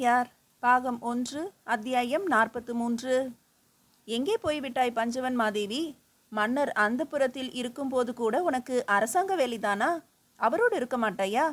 ஔவையார் பாகம் 1 அத்தியாயம் 43. எங்கே போய்விட்டாய் பஞ்சவன் மாதேவி? மன்னர் அந்தப்புறத்தில் இருக்கும்போது கூட உனக்கு அரசாங்க வேலைதானா? அவரோடு இருக்க மாட்டாயா?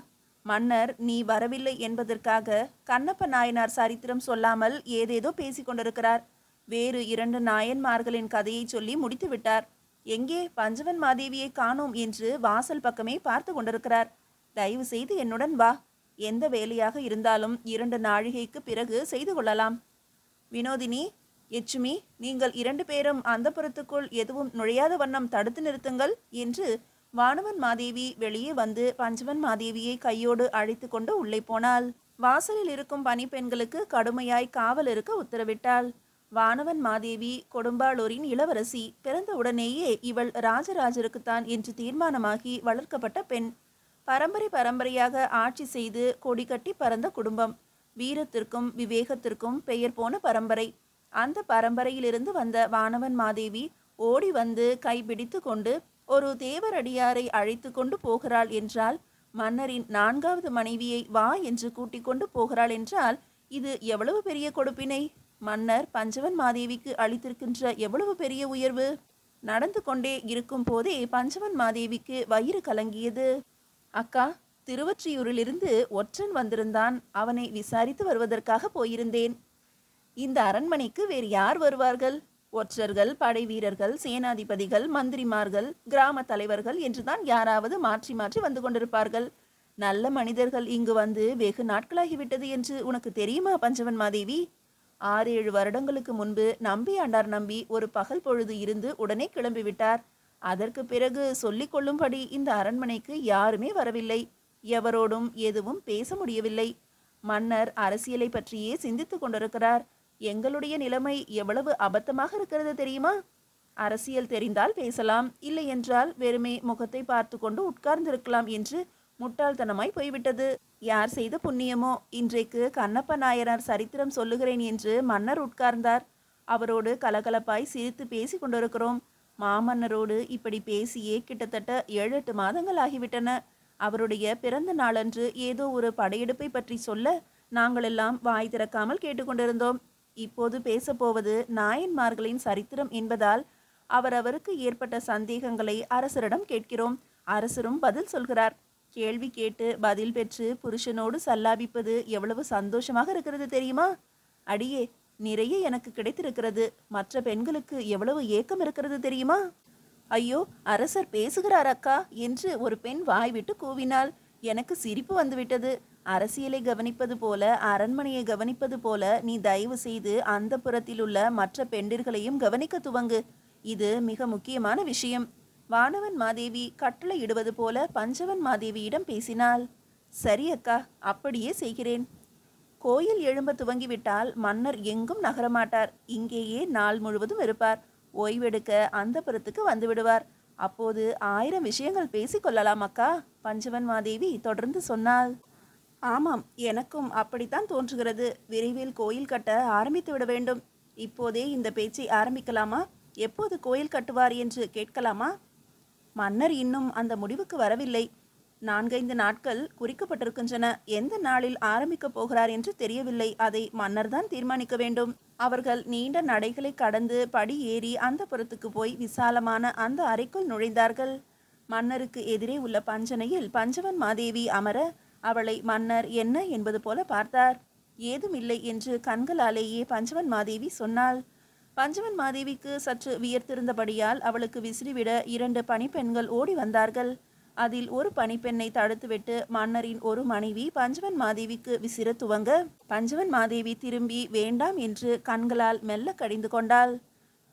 மன்னர் நீ வரவில்லை என்பதற்காக கண்ணப்ப நாயனார் சரித்திரம் சொல்லாமல் ஏதேதோ பேசிக் கொண்டிருக்கிறார். வேறு 2 நாயன்மார்களின் கதையை சொல்லி முடித்து விட்டார். எங்கே பஞ்சவன் மாதேவியை காணோம் என்று வாசல் பக்கமே பார்த்து கொண்டிருக்கிறார். தயவு செய்து என்னுடன் வா. எந்த வேலையாக இருந்தாலும் 2 நாழிகைக்கு பிறகு செய்து கொள்ளலாம். வினோதினி, யட்சுமி, நீங்கள் 2 பேரும் அந்தப்புறத்துக்குள் எதுவும் நுழையாத வண்ணம் தடுத்து நிறுத்துங்கள் என்று வானவன் மாதேவி வெளியே வந்து பஞ்சவன் மாதேவியை கையோடு அழைத்து கொண்டு உள்ளே போனாள். வாசலில் இருக்கும் பணிப்பெண்களுக்கு கடுமையாய் காவல் இருக்க உத்தரவிட்டாள். வானவன் மாதேவி கொடும்பாளூரின் இளவரசி. பிறந்தவுடனேயே இவள் ராஜராஜருக்குத்தான் என்று தீர்மானமாகி வளர்க்கப்பட்ட பெண். பரம்பரையாக ஆட்சி செய்து கொடி கட்டி பறந்த குடும்பம். வீரத்திற்கும் விவேகத்திற்கும் பெயர் போன பரம்பரை. அந்த பரம்பரையிலிருந்து வந்த வானவன் மாதேவி ஓடி வந்து கைபிடித்து கொண்டு ஒரு தேவரடியாரை அழைத்து கொண்டு போகிறாள் என்றால், மன்னரின் 4வது மனைவியை வா என்று கூட்டிக் கொண்டு போகிறாள் என்றால், இது எவ்வளவு பெரிய கொடுப்பினை! மன்னர் பஞ்சவன் மாதேவிக்கு அளித்திருக்கின்ற எவ்வளவு பெரிய உயர்வு! நடந்து கொண்டே இருக்கும் போதே பஞ்சவன் மாதேவிக்கு வயிறு கலங்கியது. அக்கா, திருவொற்றியூரிலிருந்து ஒற்றன் வந்திருந்தான். அவனை விசாரித்து வருவதற்காக போயிருந்தேன். இந்த அரண்மனைக்கு வேறு யார் வருவார்கள்? ஒற்றர்கள், படை வீரர்கள், சேனாதிபதிகள், மந்திரிமார்கள், கிராம தலைவர்கள் என்றுதான் யாராவது மாற்றி மாற்றி வந்து கொண்டிருப்பார்கள். நல்ல மனிதர்கள் இங்கு வந்து வெகு நாட்களாகிவிட்டது என்று உனக்கு தெரியுமா பஞ்சவன் மாதேவி? 6-7 வருடங்களுக்கு முன்பு நம்பி ஆண்டார் நம்பி ஒரு பகல் பொழுது இருந்து உடனே கிளம்பிவிட்டார். அதற்கு பிறகு சொல்லிக் கொள்ளும்படி இந்த அரண்மனைக்கு யாருமே வரவில்லை. எவரோடும் எதுவும் பேச முடியவில்லை. மன்னர் அரசியலை பற்றியே சிந்தித்து கொண்டிருக்கிறார். எங்களுடைய நிலைமை எவ்வளவு அபத்தமாக இருக்கிறது தெரியுமா? அரசியல் தெரிந்தால் பேசலாம், இல்லை என்றால் வெறுமே முகத்தை பார்த்து கொண்டு உட்கார்ந்திருக்கலாம் என்று முட்டாள்தனமாய் போய்விட்டது. யார் செய்த புண்ணியமோ இன்றைக்கு கண்ணப்ப நாயனார் சரித்திரம் சொல்லுகிறேன் என்று மன்னர் உட்கார்ந்தார். அவரோடு கலகலப்பாய் சிரித்து பேசி கொண்டிருக்கிறோம். மாமன்னரோடு இப்படி பேசியே கிட்டத்தட்ட 7-8 மாதங்கள் ஆகிவிட்டன. அவருடைய பிறந்த நாளன்று ஏதோ ஒரு படையெடுப்பை பற்றி சொல்ல நாங்களெல்லாம் வாய் திறக்காமல் கேட்டுக்கொண்டிருந்தோம். இப்போது பேசப்போவது நாயன்மார்களின் சரித்திரம் என்பதால் அவரவருக்கு ஏற்பட்ட சந்தேகங்களை அரசரிடம் கேட்கிறோம். அரசரும் பதில் சொல்கிறார். கேள்வி கேட்டு பதில் பெற்று புருஷனோடு சல்லாபிப்பது எவ்வளவு சந்தோஷமாக இருக்கிறது தெரியுமா? அடியே, நிறைய எனக்கு கிடைத்திருக்கிறது. மற்ற பெண்களுக்கு எவ்வளவு ஏக்கம் இருக்கிறது தெரியுமா? ஐயோ, அரசர் பேசுகிறார் அக்கா என்று ஒரு பெண் வாய்விட்டு கூவினாள். எனக்கு சிரிப்பு வந்துவிட்டது. அரசியலை கவனிப்பது போல, அரண்மனையை கவனிப்பது போல நீ தயவு செய்து அந்த புறத்தில் உள்ள மற்ற பெண்டிர்களையும் கவனிக்க துவங்கு. இது மிக முக்கியமான விஷயம். வானவன் மாதேவி கட்டளை இடுவது போல பஞ்சவன் மாதேவியிடம் பேசினாள். சரி அக்கா, அப்படியே செய்கிறேன். கோயில் எழும்ப துவங்கிவிட்டால் மன்னர் எங்கும் நகரமாட்டார். இங்கேயே நாள் முழுவதும் இருப்பார். ஓய்வெடுக்க அந்த புறத்துக்கு வந்து விடுவார். அப்போது 1000 விஷயங்கள் பேசிக்கொள்ளலாம் அக்கா, பஞ்சவன் மாதேவி தொடர்ந்து சொன்னாள். ஆமாம், எனக்கும் அப்படித்தான் தோன்றுகிறது. விரைவில் கோயில் கட்ட ஆரம்பித்து விட வேண்டும். இப்போதே இந்த பேச்சை ஆரம்பிக்கலாமா? எப்போது கோயில் கட்டுவார் என்று கேட்கலாமா? மன்னர் இன்னும் அந்த முடிவுக்கு வரவில்லை. 4-5 நாட்கள் குறிக்கப்பட்டிருக்கின்றன. எந்த நாளில் ஆரம்பிக்கப் போகிறார் என்று தெரியவில்லை. அதை மன்னர்தான் தீர்மானிக்க வேண்டும். அவர்கள் நீண்ட நடைகளை கடந்து படி ஏறி அந்த புறத்துக்கு போய் விசாலமான அந்த அறைக்குள் நுழைந்தார்கள். மன்னருக்கு எதிரே உள்ள பஞ்சனையில் பஞ்சவன் மாதேவி அமர அவளை மன்னர் என்ன என்பது போல பார்த்தார். ஏதுமில்லை என்று கண்களாலேயே பஞ்சவன் மாதேவி சொன்னாள். பஞ்சவன் மாதேவிக்கு சற்று வியர்த்திருந்தபடியால் அவளுக்கு விசிறிவிட 2 பணிப்பெண்கள் ஓடி வந்தார்கள். அதில் ஒரு பணிப்பெண்ணை தடுத்துவிட்டு மன்னரின் ஒரு மனைவி பஞ்சவன் மாதேவிக்கு விசிற துவங்க பஞ்சவன் மாதேவி திரும்பி வேண்டாம் என்று கண்களால் மெல்ல கடிந்து கொண்டாள்.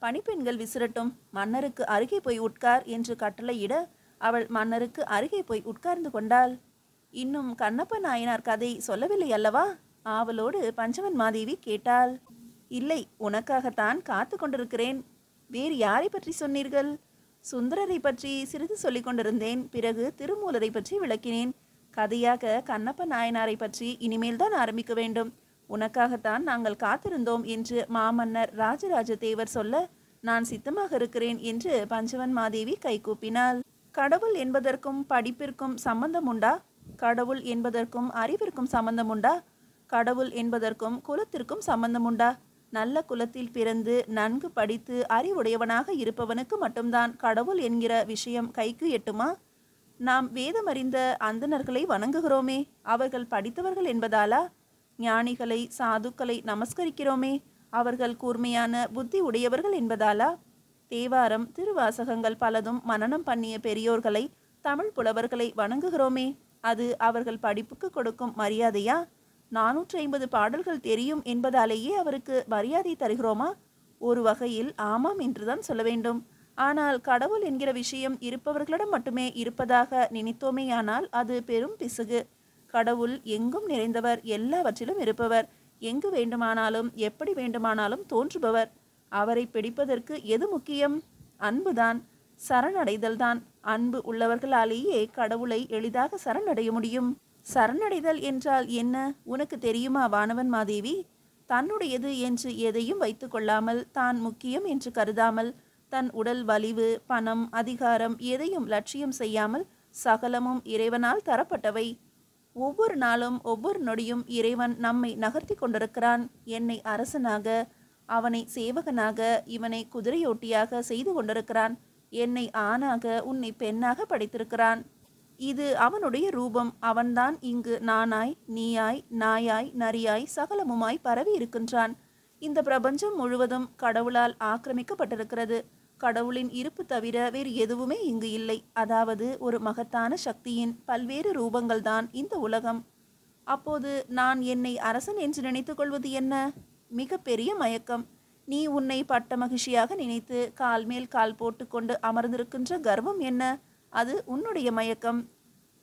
பணிப்பெண்கள் விசிறட்டும், மன்னருக்கு அருகே போய் உட்கார் என்று கட்டளையிட அவள் மன்னருக்கு அருகே போய் உட்கார்ந்து கொண்டாள். இன்னும் கண்ணப்ப நாயனார் கதை சொல்லவில்லை அல்லவா? ஆவலோடு பஞ்சவன் மாதேவி கேட்டாள். இல்லை, உனக்காகத்தான் காத்து கொண்டிருக்கிறேன். வேறு யாரை பற்றி சொன்னீர்கள்? சுந்தரரை பற்றி சிறிது சொல்லிக் கொண்டிருந்தேன். பிறகு திருமூலரை பற்றி விளக்கினேன். கதையாக கண்ணப்ப நாயனாரை பற்றி இனிமேல் தான் ஆரம்பிக்க வேண்டும். உனக்காகத்தான் நாங்கள் காத்திருந்தோம் என்று மாமன்னர் ராஜராஜ தேவர் சொல்ல நான் சித்தமாக இருக்கிறேன் என்று பஞ்சவன் மாதேவி கைகூப்பினாள். கடவுள் என்பதற்கும் படிப்பிற்கும் சம்பந்தம் உண்டா? கடவுள் என்பதற்கும் அறிவிற்கும் சம்பந்தம் உண்டா? கடவுள் என்பதற்கும் குலத்திற்கும் சம்பந்தம் உண்டா? நல்ல குலத்தில் பிறந்து நன்கு படித்து அறிவுடையவனாக இருப்பவனுக்கு மட்டும்தான் கடவுள் என்கிற விஷயம் கைக்கு எட்டுமா? நாம் வேதமறிந்த அந்தணர்களை வணங்குகிறோமே, அவர்கள் படித்தவர்கள் என்பதாலா? ஞானிகளை சாதுக்களை நமஸ்கரிக்கிறோமே, அவர்கள் கூர்மையான புத்தி உடையவர்கள் என்பதாலா? தேவாரம் திருவாசகங்கள் பலதும் மனனம் பண்ணிய பெரியோர்களை, தமிழ் புலவர்களை வணங்குகிறோமே, அது அவர்கள் படிப்புக்கு கொடுக்கும் மரியாதையா? 450 பாடல்கள் தெரியும் என்பதாலேயே அவருக்கு மரியாதை தருகிறோமா? ஒரு வகையில் ஆமாம் என்றுதான் சொல்ல வேண்டும். ஆனால் கடவுள் என்கிற விஷயம் இருப்பவர்களிடம் மட்டுமே இருப்பதாக நினைத்தோமேயானால் அது பெரும் பிசகு. கடவுள் எங்கும் நிறைந்தவர், எல்லாவற்றிலும் இருப்பவர், எங்கு வேண்டுமானாலும் எப்படி வேண்டுமானாலும் தோன்றுபவர். அவரை பிடிப்பதற்கு எது முக்கியம்? அன்புதான், சரணடைதல்தான். அன்பு உள்ளவர்களாலேயே கடவுளை எளிதாக சரணடைய முடியும். சரணடைதல் என்றால் என்ன உனக்கு தெரியுமா வானவன் மாதேவி? தன்னுடையது என்று எதையும் வைத்து கொள்ளாமல், தான் முக்கியம் என்று கருதாமல், தன் உடல் வலிவு, பணம், அதிகாரம் எதையும் லட்சியம் செய்யாமல், சகலமும் இறைவனால் தரப்பட்டவை. ஒவ்வொரு நாளும் ஒவ்வொரு நொடியும் இறைவன் நம்மை நகர்த்தி கொண்டிருக்கிறான். என்னை அரசனாக, அவனை சேவகனாக, இவனை குதிரையோட்டியாக செய்து கொண்டிருக்கிறான். என்னை ஆணாக, உன்னை பெண்ணாக படைத்திருக்கிறான். இது அவனுடைய ரூபம். அவன்தான் இங்கு நானாய், நீயாய், நாயாய், நரியாய், சகலமுமாய் பரவி இருக்கின்றான். இந்த பிரபஞ்சம் முழுவதும் கடவுளால் ஆக்கிரமிக்கப்பட்டிருக்கிறது. கடவுளின் இருப்பு தவிர வேறு எதுவுமே இங்கு இல்லை. அதாவது ஒரு மகத்தான சக்தியின் பல்வேறு ரூபங்கள்தான் இந்த உலகம். அப்போது நான் என்னை அரசன் என்று நினைத்து கொள்வது என்ன? மிக பெரிய மயக்கம். நீ உன்னை பட்ட மகிழ்ச்சியாக நினைத்து கால் மேல் கால் போட்டுக்கொண்டு அமர்ந்திருக்கின்ற கர்வம் என்ன? அது உன்னுடைய மயக்கம்.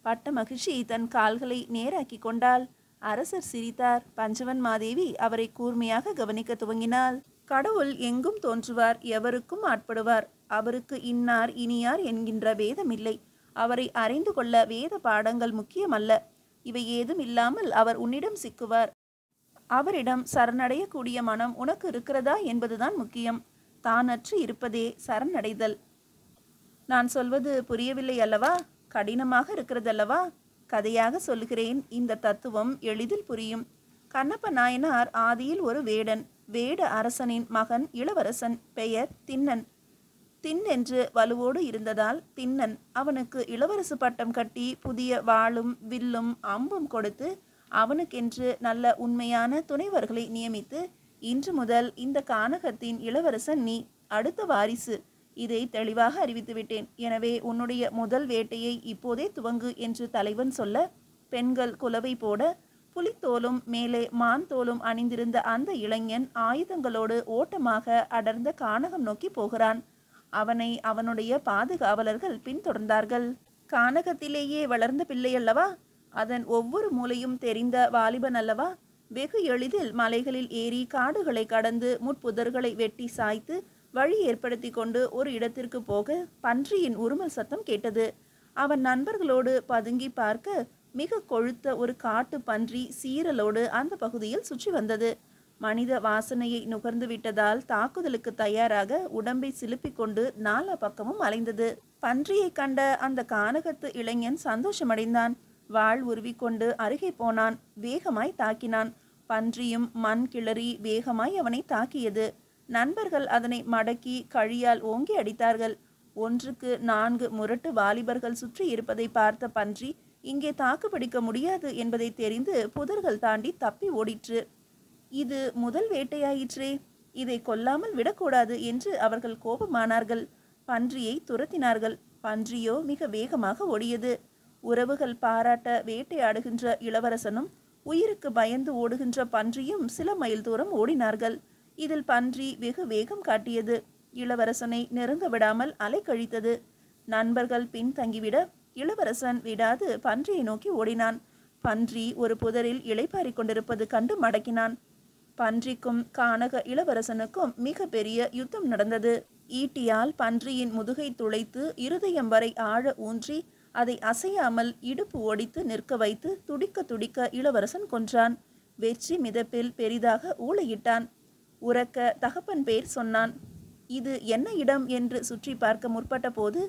பட்ட மகிழ்ச்சி தன் கால்களை நேராக்கி கொண்டாள். அரசர் சிரித்தார். பஞ்சவன் மாதேவி அவரை கூர்மையாக கவனிக்க துவங்கினாள். கடவுள் எங்கும் தோன்றுவார், எவருக்கும் ஆட்படுவார். அவருக்கு இன்னார் இனியார் என்கின்ற வேதமில்லை. அவரை அறிந்து கொள்ள வேத பாடங்கள் முக்கியமல்ல. இவை ஏதும் இல்லாமல் அவர் உன்னிடம் சிக்குவார். அவரிடம் சரணடையக்கூடிய மனம் உனக்கு இருக்கிறதா என்பதுதான் முக்கியம். தானற்று இருப்பதே சரணடைதல். நான் சொல்வது புரியவில்லை அல்லவா? கடினமாக இருக்கிறதல்லவா? கதையாக சொல்லுகிறேன். இந்த தத்துவம் எளிதில் புரியும். கண்ணப்ப நாயனார் ஆதியில் ஒரு வேடன். வேட அரசனின் மகன் இளவரசன். பெயர் திண்ணன். தின் என்று வலுவோடு இருந்ததால் திண்ணன். அவனுக்கு இளவரசு பட்டம் கட்டி புதிய வாளும் வில்லும் அம்பும் கொடுத்து அவனுக்கென்று நல்ல உண்மையான துணைவர்களை நியமித்து, இன்று முதல் இந்த கானகத்தின் இளவரசன் நீ, அடுத்த வாரிசு. இதை தெளிவாக அறிவித்துவிட்டேன். எனவே உன்னுடைய முதல் வேட்டையை இப்போதே துவங்கு என்று தலைவன் சொல்ல, பெண்கள் குலவை போட, புலித்தோலும் மேலே மான் தோலும் அணிந்திருந்த அந்த இளைஞன் ஆயுதங்களோடு ஓட்டமாக அடர்ந்த கானகம் நோக்கி போகிறான். அவனை அவனுடைய பாதுகாவலர்கள் பின்தொடர்ந்தார்கள். கானகத்திலேயே வளர்ந்த பிள்ளையல்லவா? அதன் ஒவ்வொரு மூலையும் தெரிந்த வாலிபன் அல்லவா? வெகு எளிதில் மலைகளில் ஏறி காடுகளை கடந்து முட்புதர்களை வெட்டி சாய்த்து வழி ஏற்படுத்தி கொண்டு ஒரு இடத்திற்கு போக பன்றியின் உருமல் சத்தம் கேட்டது. அவன் நண்பர்களோடு பதுங்கி பார்க்க மிக கொழுத்த ஒரு காட்டு பன்றி சீரலோடு அந்த பகுதியில் சுற்றி வந்தது. மனித வாசனையை நுகர்ந்து விட்டதால் தாக்குதலுக்கு தயாராக உடம்பை சிலுப்பிக் கொண்டு நாலா பக்கமும் அலைந்தது. பன்றியை கண்ட அந்த கானகத்து இளைஞன் சந்தோஷமடைந்தான். வாள் உருவிக்கொண்டு அருகே போனான். வேகமாய் தாக்கினான். பன்றியும் மண் கிளறி வேகமாய் அவனை தாக்கியது. நண்பர்கள் அதனை மடக்கி கழியால் ஓங்கி அடித்தார்கள். 1க்கு 4 முரட்டு வாலிபர்கள் சுற்றி இருப்பதை பார்த்த பன்றி இங்கே தாக்கு பிடிக்க முடியாது என்பதை தெரிந்து புதர்கள் தாண்டி தப்பி ஓடிற்று. இது முதல் வேட்டையாயிற்றே, இதை கொல்லாமல் விடக்கூடாது என்று அவர்கள் கோபமானார்கள். பன்றியை துரத்தினார்கள். பன்றியோ மிக வேகமாக ஓடியது. உறவுகள் பாராட்ட வேட்டையாடுகின்ற இளவரசனும் உயிருக்கு பயந்து ஓடுகின்ற பன்றியும் சில மைல் தூரம் ஓடினார்கள். இதில் பன்றி வெகு வேகம் காட்டியது. இளவரசனை நெருங்க விடாமல் அலைக்கழித்தது. நண்பர்கள் பின் தங்கிவிட இளவரசன் விடாது பன்றியை நோக்கி ஓடினான். பன்றி ஒரு புதரில் இளைப்பாறிக் கொண்டிருப்பது கண்டு மடக்கினான். பன்றிக்கும் கானக இளவரசனுக்கும் மிக பெரிய யுத்தம் நடந்தது. ஈட்டியால் பன்றியின் முதுகை துளைத்து இருதயம் வரை ஆழ ஊன்றி அதை அசையாமல் இடுப்பு ஒடித்து நிற்க வைத்து துடிக்க துடிக்க இளவரசன் கொன்றான். வெற்றி மிதப்பில் பெரிதாக ஊளையிட்டான். உரக்க தகப்பன் பேர் சொன்னான். இது என்ன இடம் என்று சுற்றி பார்க்க முற்பட்ட போது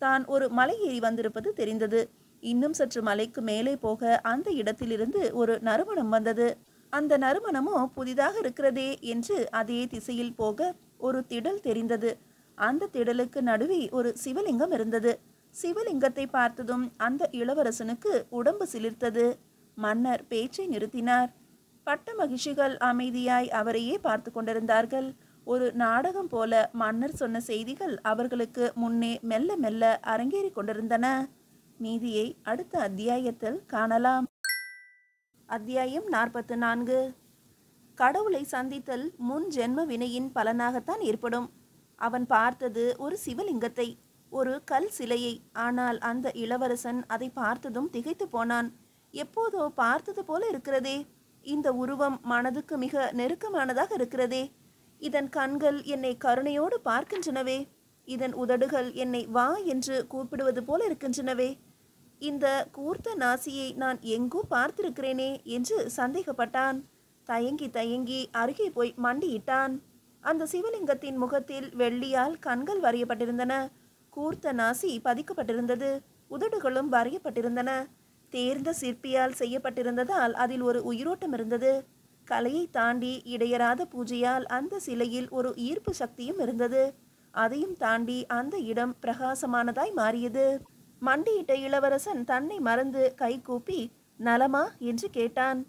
தான் ஒரு மலை ஏறி வந்திருப்பது தெரிந்தது. இன்னும் சற்று மலைக்கு மேலே போக அந்த இடத்திலிருந்து ஒரு நறுமணம் வந்தது. அந்த நறுமணமோ புதிதாக இருக்கிறதே என்று அதே திசையில் போக ஒரு திடல் தெரிந்தது. அந்த திடலுக்கு நடுவே ஒரு சிவலிங்கம் இருந்தது. சிவலிங்கத்தை பார்த்ததும் அந்த இளவரசனுக்கு உடம்பு சிலிர்த்தது. மன்னர் பேச்சை நிறுத்தினார். பட்ட மகிழ்ச்சிகள் அமைதியாய் அவரையே பார்த்து கொண்டிருந்தார்கள். ஒரு நாடகம் போல மன்னர் சொன்ன செய்திகள் அவர்களுக்கு முன்னே மெல்ல மெல்ல அரங்கேறி கொண்டிருந்தன. மீதியை அடுத்த அத்தியாயத்தில் காணலாம். அத்தியாயம் 44. கடவுளை சந்தித்தல் முன் ஜென்ம வினையின் பலனாகத்தான் ஏற்படும். அவன் பார்த்தது ஒரு சிவலிங்கத்தை, ஒரு கல் சிலையை. ஆனால் அந்த இளவரசன் அதை பார்த்ததும் திகைத்து போனான். எப்போதோ பார்த்தது போல இருக்கிறதே, இந்த உருவம் மனதுக்கு மிக நெருக்கமானதாக இருக்கிறதே. இதன் கண்கள் என்னை கருணையோடு பார்க்கின்றனவே, இதன் உதடுகள் என்னை வா என்று கூப்பிடுவது போல இருக்கின்றனவே, இந்த கூர்த்த நாசியை நான் எங்கோ பார்த்திருக்கிறேனே என்று சந்தேகப்பட்டான். தயங்கி தயங்கி அருகே போய் மண்டியிட்டான். அந்த சிவலிங்கத்தின் முகத்தில் வெள்ளியால் கண்கள் வரையப்பட்டிருந்தன. கூர்த்த நாசி பதிக்கப்பட்டிருந்தது. உதடுகளும் வரையப்பட்டிருந்தன. தேர்ந்த சிற்பியால் செய்யப்பட்டிருந்ததால் அதில் ஒரு உயிரோட்டம் இருந்தது. கலையை தாண்டி இடையறாத பூஜையால் அந்த சிலையில் ஒரு ஈர்ப்பு சக்தியும் இருந்தது. அதையும் தாண்டி அந்த இடம் பிரகாசமானதாய் மாறியது. மண்டியிட்ட இளவரசன் தன்னை மறந்து கை கூப்பி நலமா என்று கேட்டான்.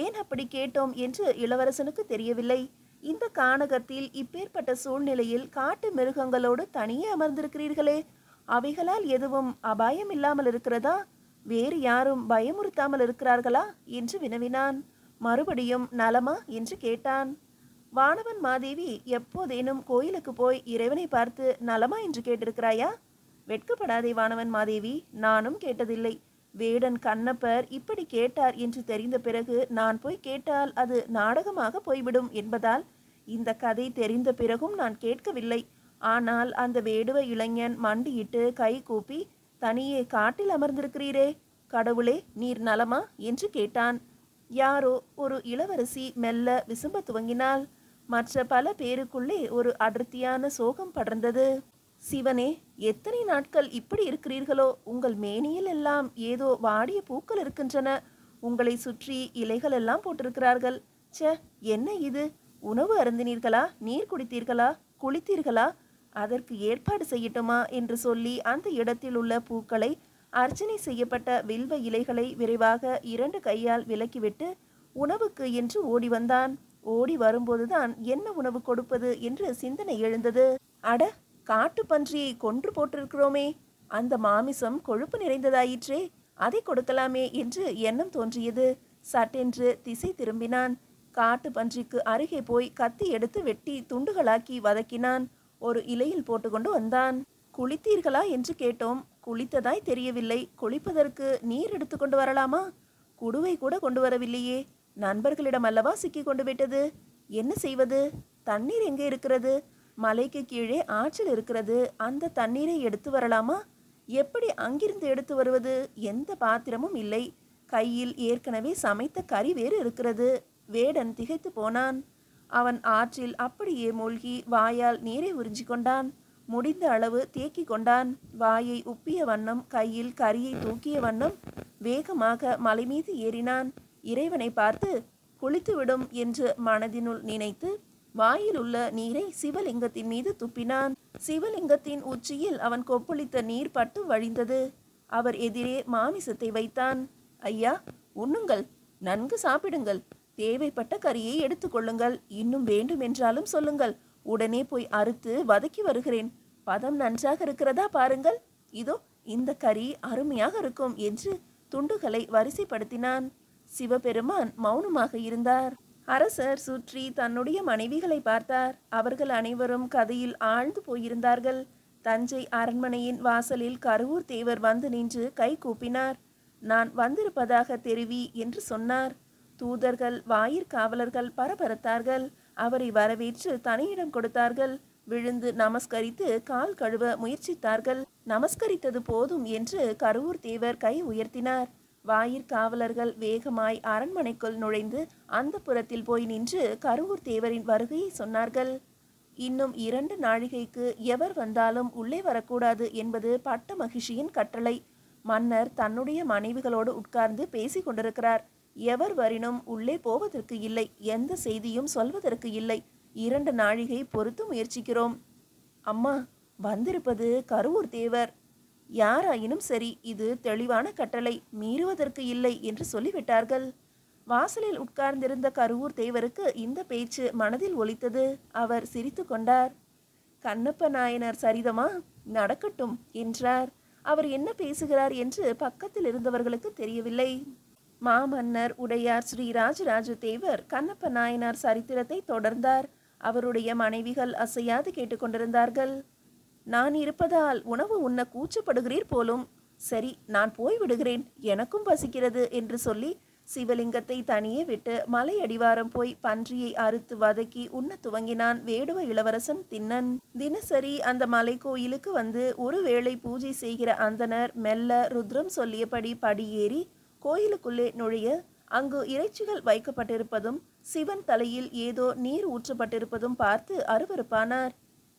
ஏன் அப்படி கேட்டோம் என்று இளவரசனுக்கு தெரியவில்லை. இந்த கானகத்தில் இப்பேற்பட்ட சூழ்நிலையில் காட்டு மிருகங்களோடு தனியே அமர்ந்திருக்கிறீர்களே, அவைகளால் எதுவும் அபாயம் இல்லாமல் இருக்கிறதா? வேறு யாரும் பயமுறுத்தாமல் இருக்கிறார்களா என்று வினவினான். மறுபடியும் நலமா என்று கேட்டான். வானவன் மாதேவி, எப்போதேனும் கோயிலுக்கு போய் இறைவனை பார்த்து நலமா என்று கேட்டிருக்கிறாயா? வெட்கப்படாதே வானவன் மாதேவி, நானும் கேட்டதில்லை. வேடன் கண்ணப்பர் இப்படி கேட்டார் என்று தெரிந்த பிறகு நான் போய் கேட்டால் அது நாடகமாக போய்விடும் என்பதால் இந்த கதை தெரிந்த பிறகும் நான் கேட்கவில்லை. ஆனால் அந்த வேடுவ இளைஞன் மண்டியிட்டு கை கூப்பி தனியே காட்டில் அமர்ந்திருக்கிறீரே, கடவுளே நீர் நலமா என்று கேட்டான். யாரோ ஒரு இளவரசி மெல்ல விசும்ப துவங்கினாள். மற்ற பல பேருக்குள்ளே ஒரு அடர்த்தியான சோகம் படர்ந்தது. சிவனே, எத்தனை நாட்கள் இப்படி இருக்கிறீர்களோ? உங்கள் மேனியில் எல்லாம் ஏதோ வாடிய பூக்கள் இருக்கின்றன. உங்களை சுற்றி இலைகள் எல்லாம் போட்டிருக்கிறார்கள். ச்சே, என்ன இது? உணவு அருந்தினீர்களா? நீர் குடித்தீர்களா? குளித்தீர்களா? அதற்கு ஏற்பாடு செய்யட்டுமா என்று சொல்லி அந்த இடத்தில் உள்ள பூக்களை, அர்ச்சனை செய்யப்பட்ட வில்வ இலைகளை விரைவாக 2 கையால் விலக்கிவிட்டு உணவுக்கு என்று ஓடி வந்தான். ஓடி வரும்போதுதான் என்ன உணவு கொடுப்பது என்று சிந்தனை எழுந்தது. அட, காட்டு பன்றியை கொன்று போட்டிருக்கிறோமே, அந்த மாமிசம் கொழுப்பு நிறைந்ததாயிற்றே, அதை கொடுக்கலாமே என்று எண்ணம் தோன்றியது. சட்டென்று திசை திரும்பினான். காட்டு பன்றிக்கு அருகே போய் கத்தி எடுத்து வெட்டி துண்டுகளாக்கி வதக்கினான். ஒரு இலையில் போட்டுக்கொண்டு வந்தான். குளித்தீர்களா என்று கேட்டோம். குளித்ததாய் தெரியவில்லை. குளிப்பதற்கு நீர் எடுத்து கொண்டு வரலாமா? குடுவை கூட கொண்டு வரவில்லையே. நண்பர்களிடம் அல்லவா சிக்கி கொண்டு விட்டது. என்ன செய்வது? தண்ணீர் எங்கே இருக்கிறது? மலைக்கு கீழே ஆற்றில் இருக்கிறது. அந்த தண்ணீரை எடுத்து வரலாமா? எப்படி அங்கிருந்து எடுத்து வருவது? எந்த பாத்திரமும் இல்லை. கையில் ஏற்கனவே சமைத்த கறி வேறு இருக்கிறது. வேடன் திகைத்து போனான். அவன் ஆற்றில் அப்படியே மூழ்கி வாயால் நீரை உறிஞ்சி கொண்டான். முடிந்த அளவு தேக்கி கொண்டான். வாயை உப்பிய வண்ணம், கையில் கரியை தூக்கிய வண்ணம் வேகமாக மலை மீது ஏறினான். இறைவனை பார்த்து குளித்துவிடும் என்று மனதினுள் நினைத்து வாயில் உள்ள நீரை சிவலிங்கத்தின் மீது துப்பினான். சிவலிங்கத்தின் உச்சியில் அவன் கொப்பளித்த நீர் பட்டு வழிந்தது. அவர் எதிரே மாமிசத்தை வைத்தான். ஐயா, உண்ணுங்கள், நன்கு சாப்பிடுங்கள். தேவைப்பட்ட கறியை எடுத்துக்கொள்ளுங்கள். இன்னும் வேண்டும் என்றாலும் சொல்லுங்கள். உடனே போய் அறுத்து வதக்கி வருகிறேன். பதம் நன்றாக இருக்கிறதா பாருங்கள். இதோ இந்த கறி அருமையாக இருக்கும் என்று துண்டுகளை வரிசைப்படுத்தினான். சிவபெருமான் மௌனமாக இருந்தார். அரசர் சுற்றி தன்னுடைய மனைவிகளை பார்த்தார். அவர்கள் அனைவரும் கதையில் ஆழ்ந்து போயிருந்தார்கள். தஞ்சை அரண்மனையின் வாசலில் கருவூர் தேவர் வந்து நின்று கை கூப்பினார். நான் வந்திருப்பதாக தெரிவி என்று சொன்னார். தூதர்கள், வாயிற்காவலர்கள் பரபரத்தார்கள். அவரை வரவேற்று தனியிடம் கொடுத்தார்கள். விழுந்து நமஸ்கரித்து கால் கழுவ முயற்சித்தார்கள். நமஸ்கரித்தது போதும் என்று கருவூர் தேவர் கை உயர்த்தினார். வாயிற்காவலர்கள் வேகமாய் அரண்மனைக்குள் நுழைந்து அந்த புறத்தில் போய் நின்று கருவூர் தேவரின் வருகையை சொன்னார்கள். இன்னும் 2 நாழிகைக்கு எவர் வந்தாலும் உள்ளே வரக்கூடாது என்பது பட்ட மகிழ்ச்சியின் கட்டளை. மன்னர் தன்னுடைய மனைவிகளோடு உட்கார்ந்து பேசி கொண்டிருக்கிறார். எவர் வரினும் உள்ளே போவதற்கு இல்லை, எந்த செய்தியும் சொல்வதற்கு இல்லை. 2 நாழிகை பொறுத்து முயற்சிக்கிறோம். அம்மா, வந்திருப்பது கருவூர் தேவர். யாராயினும் சரி, இது தெளிவான கட்டளை, மீறுவதற்கு இல்லை என்று சொல்லிவிட்டார்கள். வாசலில் உட்கார்ந்திருந்த கருவூர் தேவருக்கு இந்த பேச்சு மனதில் ஒலித்தது. அவர் சிரித்து கொண்டார். கண்ணப்ப நாயனார் சரிதமா? நடக்கட்டும் என்றார். அவர் என்ன பேசுகிறார் என்று பக்கத்தில் இருந்தவர்களுக்கு தெரியவில்லை. மாமன்னர் உடையார் ஸ்ரீ ராஜராஜ தேவர் கண்ணப்ப நாயனார் சரித்திரத்தை தொடர்ந்தார். அவருடைய மனைவிகள் அசையாது கேட்டுக்கொண்டிருந்தார்கள். நான் இருப்பதால் உணவு உண்ண கூச்சப்படுகிறீர் போலும். சரி, நான் போய் விடுகிறேன், எனக்கும் பசிக்கிறது என்று சொல்லி சிவலிங்கத்தை தனியே விட்டு மலை அடிவாரம் போய் பன்றியை அறுத்து வதக்கி உண்ண துவங்கினான் வேடுவ இளவரசன் திண்ணன். தினசரி அந்த மலை கோயிலுக்கு வந்து ஒரு வேளை பூஜை செய்கிற அந்தனர் மெல்ல ருத்ரம் சொல்லியபடி படியேறி கோயிலுக்குள்ளே நுழைய அங்கு இறைச்சிகள் வைக்கப்பட்டிருப்பதும் சிவன் தலையில் ஏதோ நீர் ஊற்றப்பட்டிருப்பதும் பார்த்து அருவருப்பானார்.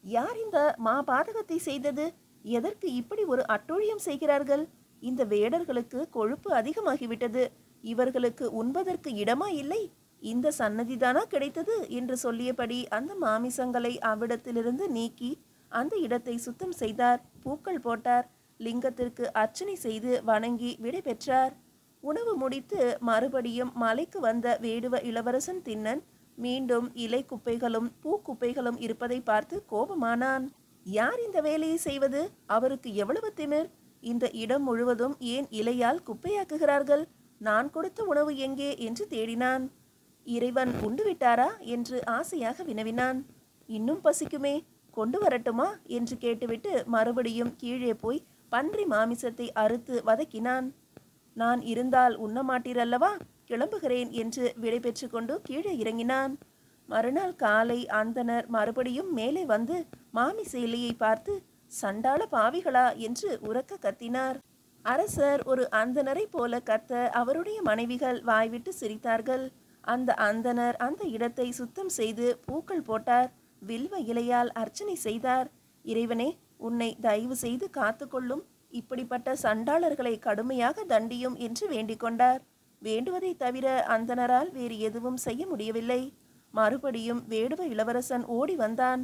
யார் இந்த மாபாதகத்தை செய்தது? எதற்கு இப்படி ஒரு அட்டூழியம் செய்கிறார்கள்? இந்த வேடர்களுக்கு கொழுப்பு அதிகமாகிவிட்டது. இவர்களுக்கு உண்பதற்கு இடமா இல்லை? இந்த சன்னதிதானா கிடைத்தது என்று சொல்லியபடி அந்த மாமிசங்களை அவ்விடத்திலிருந்து நீக்கி அந்த இடத்தை சுத்தம் செய்தார். பூக்கள் போட்டார். லிங்கத்திற்கு அர்ச்சனை செய்து வணங்கி விடை பெற்றார். உணவு முடித்து மறுபடியும் மலைக்கு வந்த வேடுவ இளவரசன் திண்ணன் மீண்டும் இலை குப்பைகளும் பூக்குப்பைகளும் இருப்பதை பார்த்து கோபமானான். யார் இந்த வேலையை செய்வது? அவருக்கு எவ்வளவு திமிர்! இந்த இடம் முழுவதும் ஏன் இலையால் குப்பையாக்குகிறார்கள்? நான் கொடுத்த உணவு எங்கே என்று தேடினான். இறைவன் உண்டு விட்டாரா என்று ஆசையாக வினவினான். இன்னும் பசிக்குமே, கொண்டு வரட்டுமா என்று கேட்டுவிட்டு மறுபடியும் கீழே போய் பன்றி மாமிசத்தை அறுத்து வதக்கினான். நான் இருந்தால் உண்ண மாட்டீரல்லவா, கிளம்புகிறேன் என்று விடை பெற்று கொண்டு கீழே இறங்கினான். மறுநாள் காலை அந்தனர் மறுபடியும் மேலே வந்து மாமிச இலையை பார்த்து, சண்டாள பாவிகளா என்று உரக்க கத்தினார். அரசர் ஒரு அந்தனரை போல கத்த அவருடைய மனைவிகள் வாய்விட்டு சிரித்தார்கள். அந்த அந்தனர் அந்த இடத்தை சுத்தம் செய்து பூக்கள் போட்டார். வில்வ இலையால் அர்ச்சனை செய்தார். இறைவனே, உன்னை தயவு செய்து காத்துக்கொள்ளும், இப்படிப்பட்ட சண்டாளர்களை கடுமையாக தண்டியும் என்று வேண்டிக் கொண்டார். வேண்டுவதை தவிர அந்தனரால் வேறு எதுவும் செய்ய முடியவில்லை. மறுபடியும் வேடுவ இளவரசன் ஓடி வந்தான்.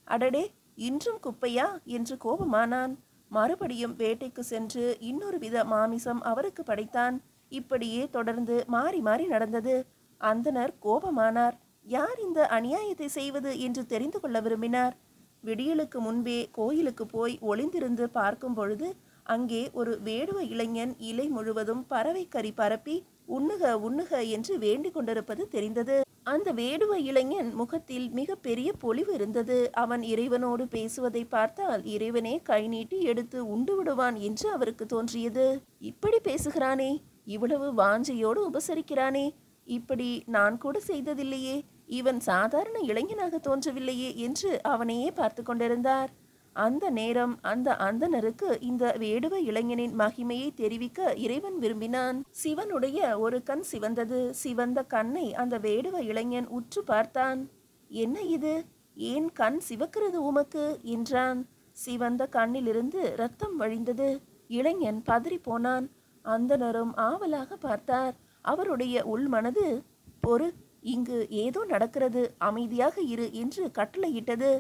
அடடே, இன்றும் குப்பையா என்று கோபமானான். மறுபடியும் வேட்டைக்கு சென்று இன்னொரு வித மாமிசம் அவருக்கு படைத்தான். இப்படியே தொடர்ந்து மாறி மாறி நடந்தது. அந்தனர் கோபமானார். யார் இந்த அநியாயத்தை செய்வது என்று தெரிந்து கொள்ள விரும்பினார். விடியலுக்கு முன்பே கோயிலுக்கு போய் ஒளிந்திருந்து பார்க்கும் பொழுது அங்கே ஒரு வேடுவ இளைஞன் இலை முழுவதும் பறவை கறி பரப்பி உண்ணுக உண்ணுக என்று வேண்டிக் கொண்டிருப்பது தெரிந்தது. அந்த வேடுவ இளைஞன் முகத்தில் மிக பெரிய பொலிவு இருந்தது. அவன் இறைவனோடு பேசுவதை பார்த்தால் இறைவனே கை நீட்டி எடுத்து உண்டு விடுவான் என்று அவருக்கு தோன்றியது. இப்படி பேசுகிறானே, இவ்வளவு வாஞ்சையோடு உபசரிக்கிறானே, இப்படி நான் கூட செய்ததில்லையே, இவன் சாதாரண இளைஞனாக தோன்றவில்லையே என்று அவனையே பார்த்து கொண்டிருந்தார். அந்த நேரம் அந்த அந்தனருக்கு இந்த வேடுவ இளைஞனின் மகிமையை தெரிவிக்க இறைவன் விரும்பினான். சிவனுடைய ஒரு கண் சிவந்தது. சிவந்த கண்ணை அந்த வேடுவ இளைஞன் உற்று பார்த்தான். என்ன இது, ஏன் கண் சிவக்கிறது உமக்கு என்றான். சிவந்த கண்ணிலிருந்து இரத்தம் வழிந்தது. இளைஞன் பதறி போனான். அந்தனரும் ஆவலாக பார்த்தார். அவருடைய உள்மனது, பொறு, இங்கு ஏதோ நடக்கிறது, அமைதியாக இரு என்று கட்டளையிட்டது.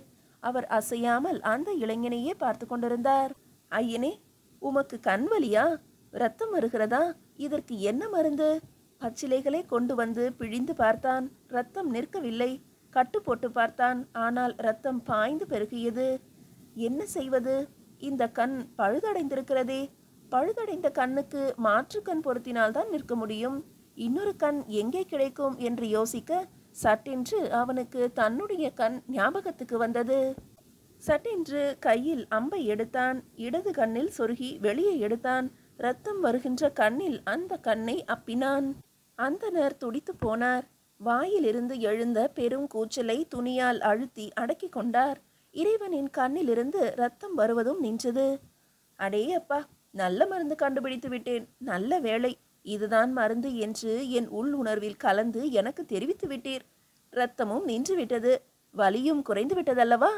அவர் அசையாமல் அந்த இளைஞனையே பார்த்து கொண்டிருந்தார். ஐயனே, உமக்கு கண்வலியா? இரத்தம் வருகிறதா? இதற்கு என்ன மருந்து? பச்சிலைகளை கொண்டு வந்து பிழிந்து பார்த்தான். இரத்தம் நிற்கவில்லை. கட்டு போட்டு பார்த்தான். ஆனால் இரத்தம் பாய்ந்து பெருகியது. என்ன செய்வது? இந்த கண் பழுதடைந்திருக்கிறதே. பழுதடைந்த கண்ணுக்கு மாற்று கண் பொருத்தினால்தான் நிற்க முடியும். இன்னொரு கண் எங்கே கிடைக்கும் என்று யோசிக்க சட்டென்று அவனுக்கு தன்னுடைய கண் ஞாபகத்துக்கு வந்தது. சட்டென்று கையில் அம்பை எடுத்தான். இடது கண்ணில் சொருகி வெளியே எடுத்தான். இரத்தம் வருகின்ற கண்ணில் அந்த கண்ணை அப்பினான். அந்தனர் துடித்து போனார். வாயிலிருந்து எழுந்த பெரும் கூச்சலை துணியால் அழுத்தி அடக்கி கொண்டார். இறைவனின் கண்ணிலிருந்து இரத்தம் வருவதும் நின்றது. அடே அப்பா, நல்ல மருந்து கண்டுபிடித்து விட்டேன். நல்ல வேளை, இதுதான் மருந்து என்று என் உள் உணர்வில் கலந்து எனக்கு தெரிவித்து விட்டீர். இரத்தமும் நின்று விட்டது, வலியும் குறைந்து விட்டதல்லவா?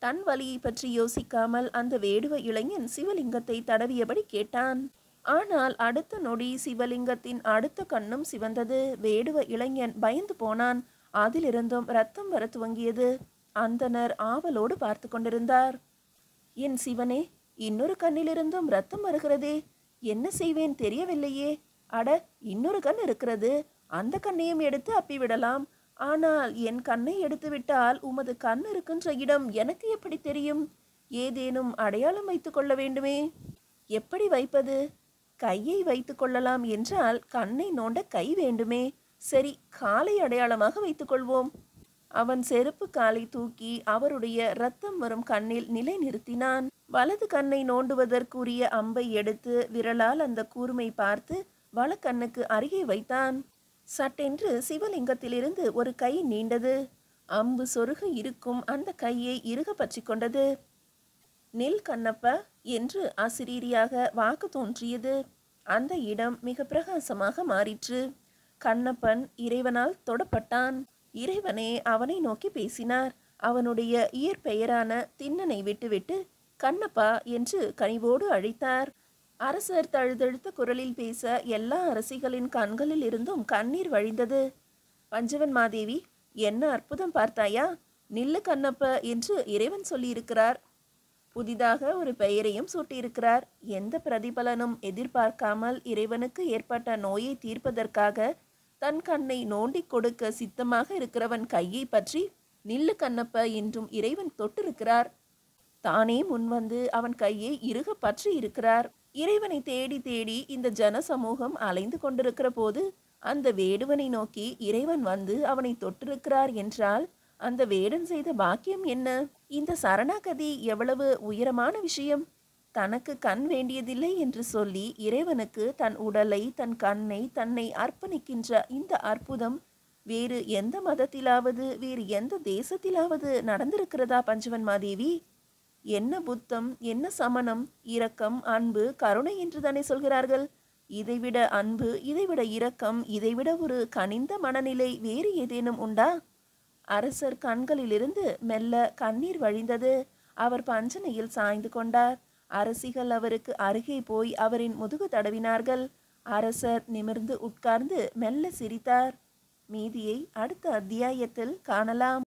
தன் வலியை பற்றி யோசிக்காமல் அந்த வேடுவ இளைஞன் சிவலிங்கத்தை தடவியபடி கேட்டான். ஆனால் அடுத்த நொடி சிவலிங்கத்தின் அடுத்த கண்ணும் சிவந்தது. வேடுவ இளைஞன் பயந்து போனான். அதிலிருந்தும் ரத்தம் வர துவங்கியது. அந்தணர் ஆவலோடு பார்த்து கொண்டிருந்தார். என் சிவனே, இன்னொரு கண்ணிலிருந்தும் ரத்தம் வருகிறதே, என்ன செய்வேன் தெரியவில்லையே. அட, இன்னொரு கண் இருக்கிறது, அந்த கண்ணையும் எடுத்து அப்பிவிடலாம். ஆனால் என் கண்ணை எடுத்துவிட்டால் உமது கண் இருக்கின்ற இடம் எனக்கு எப்படி தெரியும்? ஏதேனும் அடையாளம் வைத்து கொள்ள வேண்டுமே. எப்படி வைப்பது? கையை வைத்து கொள்ளலாம் என்றால் கண்ணை நோண்ட கை வேண்டுமே. சரி, காலை அடையாளமாக வைத்துக்கொள்வோம். அவன் செருப்பு காலை தூக்கி அவருடைய இரத்தம் வரும் கண்ணில் நிலை நிறுத்தினான். வலது கண்ணை நோண்டுவதற்குரிய அம்பை எடுத்து விரலால் அந்த கூர்மை பார்த்து வலக்கண்ணுக்கு அருகே வைத்தான். சட்டென்று சிவலிங்கத்திலிருந்து ஒரு கை நீண்டது. அம்பு சொருக இருக்கும் அந்த கையை இறுக பற்றி கொண்டது. நில் கண்ணப்ப என்று அசிரீரியாக வாக்கு தோன்றியது. அந்த இடம் மிக பிரகாசமாக மாறிற்று. கண்ணப்பன் இறைவனால் தொடப்பட்டான். இறைவனே அவனை நோக்கி பேசினார். அவனுடைய இயற்பெயரான திண்ணனை விட்டுவிட்டு கண்ணப்பா என்று கனிவோடு அழைத்தார். அரசர் தழுதழுத்த குரலில் பேச எல்லா அரசிகளின் கண்களில் இருந்தும் கண்ணீர் வழிந்தது. பஞ்சவன் மாதேவி, என்ன அற்புதம் பார்த்தாயா? நில்லு கண்ணப்ப என்று இறைவன் சொல்லியிருக்கிறார். புதிதாக ஒரு பெயரையும் சூட்டியிருக்கிறார். எந்த பிரதிபலனும் எதிர்பார்க்காமல் இறைவனுக்கு ஏற்பட்ட நோயை தீர்ப்பதற்காக தன் கண்ணை நோண்டி கொடுக்க சித்தமாக இருக்கிறவன் கையை பற்றி நில்லு கண்ணப்ப என்றும் இறைவன் தொட்டிருக்கிறார். தானே முன்வந்து அவன் கையை இறுக பற்றி இருக்கிறார். இறைவனை தேடி தேடி இந்த ஜன சமூகம் அலைந்து கொண்டிருக்கிற போது அந்த வேடுவனை நோக்கி இறைவன் வந்து அவனை தொட்டிருக்கிறார் என்றால் அந்த வேடன் செய்த பாக்கியம் என்ன? இந்த சரணாகதி எவ்வளவு உயரமான விஷயம்! தனக்கு கண் வேண்டியதில்லை என்று சொல்லி இறைவனுக்கு தன் உடலை, தன் கண்ணை, தன்னை அர்ப்பணிக்கின்ற இந்த அற்புதம் வேறு எந்த மதத்திலாவது, வேறு எந்த தேசத்திலாவது நடந்திருக்கிறதா பஞ்சவன் மாதேவி? என்ன புத்தம், என்ன சமணம், இரக்கம், அன்பு, கருணை என்று தானே சொல்கிறார்கள். இதைவிட அன்பு, இதைவிட இரக்கம், இதைவிட ஒரு கனிந்த மனநிலை வேறு ஏதேனும் உண்டா? அரசர் கண்களிலிருந்து மெல்ல கண்ணீர் வழிந்தது. அவர் பஞ்சனையில் சாய்ந்து கொண்டார். அரசிகள் அவருக்கு அருகே போய் அவரின் முதுகு தடவினார்கள். அரசர் நிமிர்ந்து உட்கார்ந்து மெல்ல சிரித்தார். மீதியை அடுத்த அத்தியாயத்தில் காணலாம்.